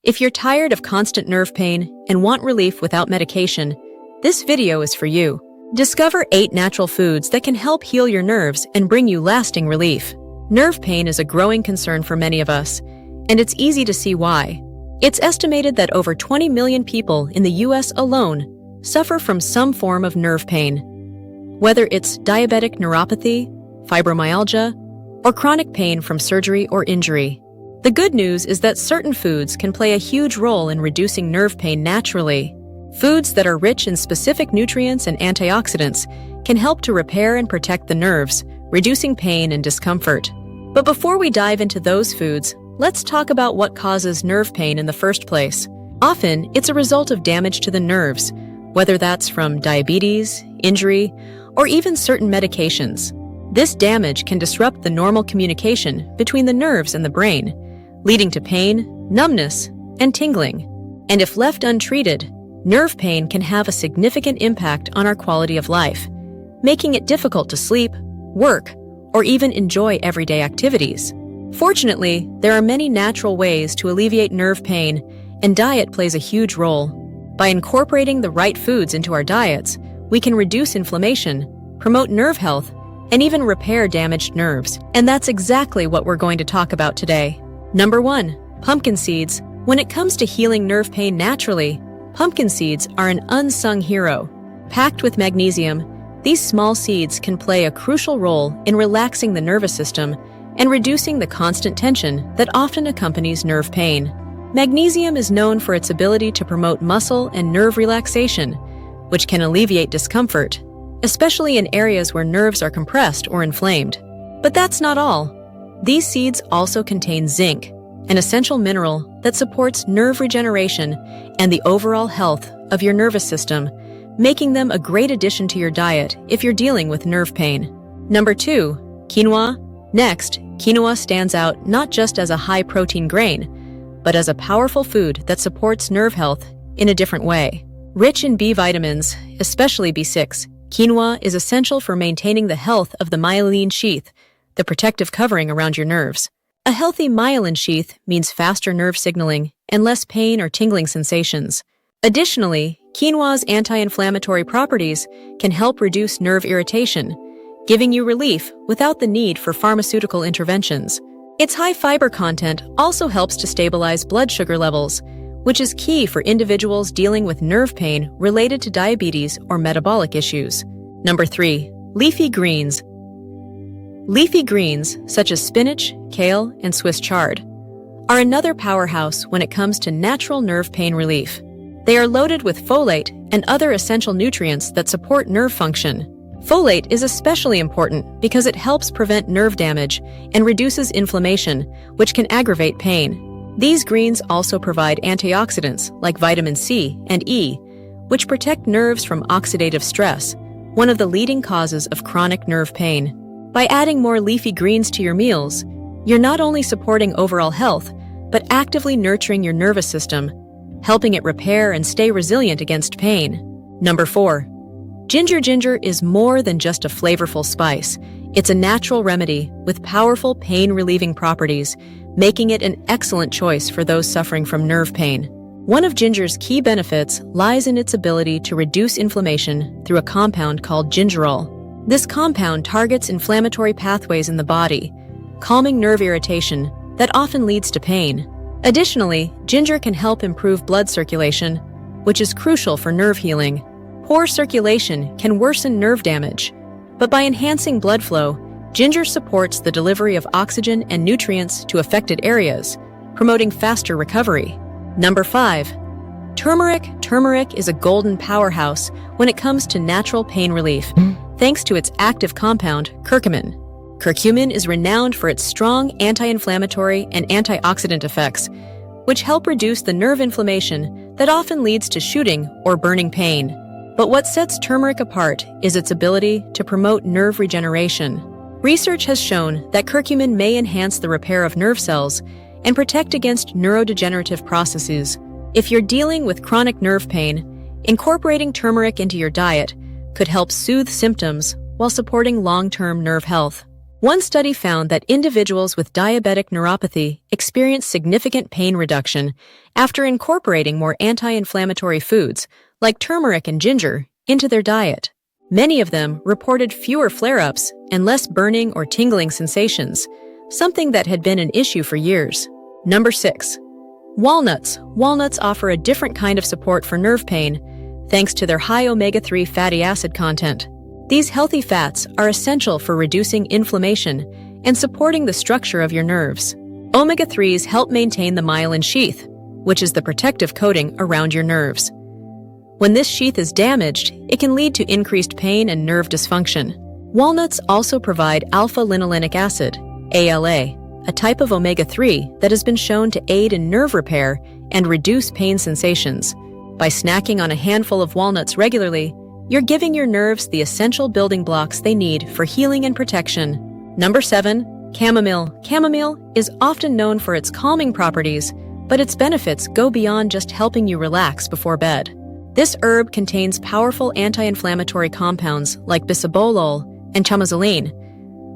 If you're tired of constant nerve pain and want relief without medication, this video is for you. Discover 8 natural foods that can help heal your nerves and bring you lasting relief. Nerve pain is a growing concern for many of us, and it's easy to see why. It's estimated that over 20 million people in the US alone suffer from some form of nerve pain. Whether it's diabetic neuropathy, fibromyalgia, or chronic pain from surgery or injury. The good news is that certain foods can play a huge role in reducing nerve pain naturally. Foods that are rich in specific nutrients and antioxidants can help to repair and protect the nerves, reducing pain and discomfort. But before we dive into those foods, let's talk about what causes nerve pain in the first place. Often, it's a result of damage to the nerves, whether that's from diabetes, injury, or even certain medications. This damage can disrupt the normal communication between the nerves and the brain, leading to pain, numbness, and tingling. And if left untreated, nerve pain can have a significant impact on our quality of life, making it difficult to sleep, work, or even enjoy everyday activities. Fortunately, there are many natural ways to alleviate nerve pain, and diet plays a huge role. By incorporating the right foods into our diets, we can reduce inflammation, promote nerve health, and even repair damaged nerves. And that's exactly what we're going to talk about today. Number 1. Pumpkin seeds. When it comes to healing nerve pain naturally, pumpkin seeds are an unsung hero. Packed with magnesium, these small seeds can play a crucial role in relaxing the nervous system and reducing the constant tension that often accompanies nerve pain. Magnesium is known for its ability to promote muscle and nerve relaxation, which can alleviate discomfort, especially in areas where nerves are compressed or inflamed. But that's not all. These seeds also contain zinc, an essential mineral that supports nerve regeneration and the overall health of your nervous system, making them a great addition to your diet if you're dealing with nerve pain. Number 2. Quinoa. Next, quinoa stands out not just as a high-protein grain, but as a powerful food that supports nerve health in a different way. Rich in B vitamins, especially B6, quinoa is essential for maintaining the health of the myelin sheath, the protective covering around your nerves. A healthy myelin sheath means faster nerve signaling and less pain or tingling sensations. Additionally, quinoa's anti-inflammatory properties can help reduce nerve irritation, giving you relief without the need for pharmaceutical interventions. Its high fiber content also helps to stabilize blood sugar levels, which is key for individuals dealing with nerve pain related to diabetes or metabolic issues. Number 3. Leafy greens. Leafy greens, such as spinach, kale, and Swiss chard, are another powerhouse when it comes to natural nerve pain relief. They are loaded with folate and other essential nutrients that support nerve function. Folate is especially important because it helps prevent nerve damage and reduces inflammation, which can aggravate pain. These greens also provide antioxidants like vitamin C and E, which protect nerves from oxidative stress, one of the leading causes of chronic nerve pain. By adding more leafy greens to your meals, you're not only supporting overall health, but actively nurturing your nervous system, helping it repair and stay resilient against pain. Number 4. Ginger. Ginger is more than just a flavorful spice. It's a natural remedy with powerful pain-relieving properties, making it an excellent choice for those suffering from nerve pain. One of ginger's key benefits lies in its ability to reduce inflammation through a compound called gingerol. This compound targets inflammatory pathways in the body, calming nerve irritation that often leads to pain. Additionally, ginger can help improve blood circulation, which is crucial for nerve healing. Poor circulation can worsen nerve damage, but by enhancing blood flow, ginger supports the delivery of oxygen and nutrients to affected areas, promoting faster recovery. Number 5. Turmeric. Turmeric is a golden powerhouse when it comes to natural pain relief, thanks to its active compound, curcumin. Curcumin is renowned for its strong anti-inflammatory and antioxidant effects, which help reduce the nerve inflammation that often leads to shooting or burning pain. But what sets turmeric apart is its ability to promote nerve regeneration. Research has shown that curcumin may enhance the repair of nerve cells and protect against neurodegenerative processes. If you're dealing with chronic nerve pain, incorporating turmeric into your diet could help soothe symptoms while supporting long-term nerve health. One study found that individuals with diabetic neuropathy experience significant pain reduction after incorporating more anti-inflammatory foods, like turmeric and ginger, into their diet. Many of them reported fewer flare-ups and less burning or tingling sensations, something that had been an issue for years. Number 6. Walnuts. Walnuts offer a different kind of support for nerve pain, thanks to their high omega-3 fatty acid content. These healthy fats are essential for reducing inflammation and supporting the structure of your nerves. Omega-3s help maintain the myelin sheath, which is the protective coating around your nerves. When this sheath is damaged, it can lead to increased pain and nerve dysfunction. Walnuts also provide alpha-linolenic acid, ALA, a type of omega-3 that has been shown to aid in nerve repair and reduce pain sensations. By snacking on a handful of walnuts regularly, you're giving your nerves the essential building blocks they need for healing and protection. Number 7. Chamomile. Chamomile is often known for its calming properties, but its benefits go beyond just helping you relax before bed. This herb contains powerful anti-inflammatory compounds like bisabolol and chamomile,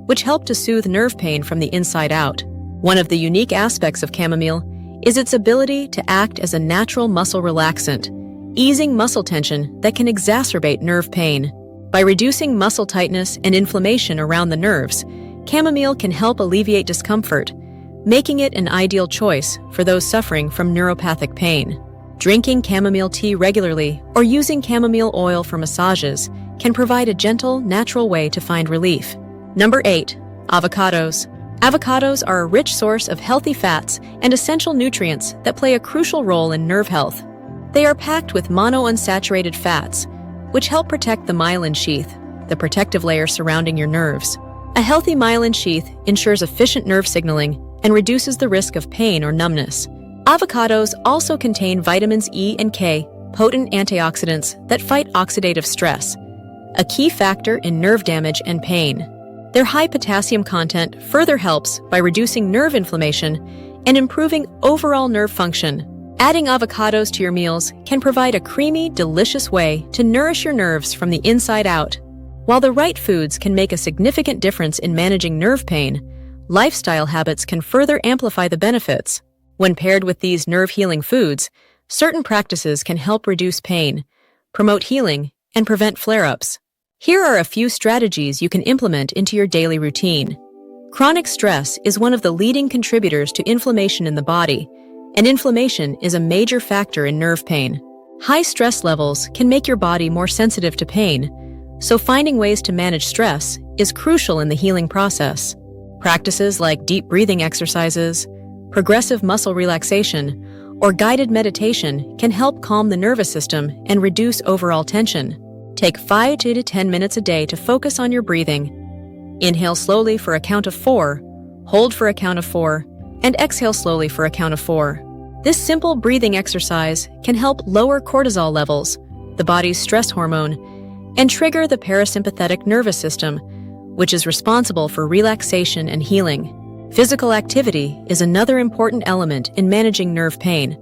which help to soothe nerve pain from the inside out. One of the unique aspects of chamomile is its ability to act as a natural muscle relaxant, easing muscle tension that can exacerbate nerve pain. By reducing muscle tightness and inflammation around the nerves, chamomile can help alleviate discomfort, making it an ideal choice for those suffering from neuropathic pain. Drinking chamomile tea regularly or using chamomile oil for massages can provide a gentle, natural way to find relief. Number 8. Avocados. Avocados are a rich source of healthy fats and essential nutrients that play a crucial role in nerve health. They are packed with monounsaturated fats, which help protect the myelin sheath, the protective layer surrounding your nerves. A healthy myelin sheath ensures efficient nerve signaling and reduces the risk of pain or numbness. Avocados also contain vitamins E and K, potent antioxidants that fight oxidative stress, a key factor in nerve damage and pain. Their high potassium content further helps by reducing nerve inflammation and improving overall nerve function. Adding avocados to your meals can provide a creamy, delicious way to nourish your nerves from the inside out. While the right foods can make a significant difference in managing nerve pain, lifestyle habits can further amplify the benefits. When paired with these nerve-healing foods, certain practices can help reduce pain, promote healing, and prevent flare-ups. Here are a few strategies you can implement into your daily routine. Chronic stress is one of the leading contributors to inflammation in the body, and inflammation is a major factor in nerve pain. High stress levels can make your body more sensitive to pain, so finding ways to manage stress is crucial in the healing process. Practices like deep breathing exercises, progressive muscle relaxation, or guided meditation can help calm the nervous system and reduce overall tension. Take 5 to 10 minutes a day to focus on your breathing. Inhale slowly for a count of 4, hold for a count of 4, and exhale slowly for a count of 4. This simple breathing exercise can help lower cortisol levels, the body's stress hormone, and trigger the parasympathetic nervous system, which is responsible for relaxation and healing. Physical activity is another important element in managing nerve pain,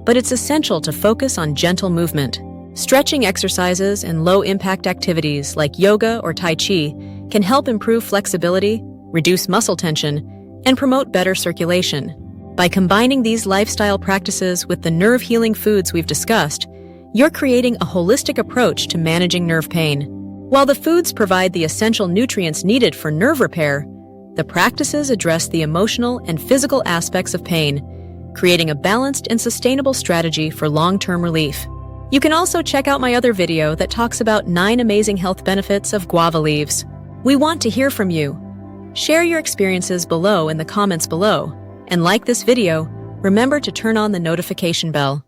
but it's essential to focus on gentle movement. Stretching exercises and low-impact activities like yoga or Tai Chi can help improve flexibility, reduce muscle tension, and promote better circulation. By combining these lifestyle practices with the nerve-healing foods we've discussed, you're creating a holistic approach to managing nerve pain. While the foods provide the essential nutrients needed for nerve repair, the practices address the emotional and physical aspects of pain, creating a balanced and sustainable strategy for long-term relief. You can also check out my other video that talks about 9 amazing health benefits of guava leaves. We want to hear from you. Share your experiences below in the comments below, and like this video, remember to turn on the notification bell.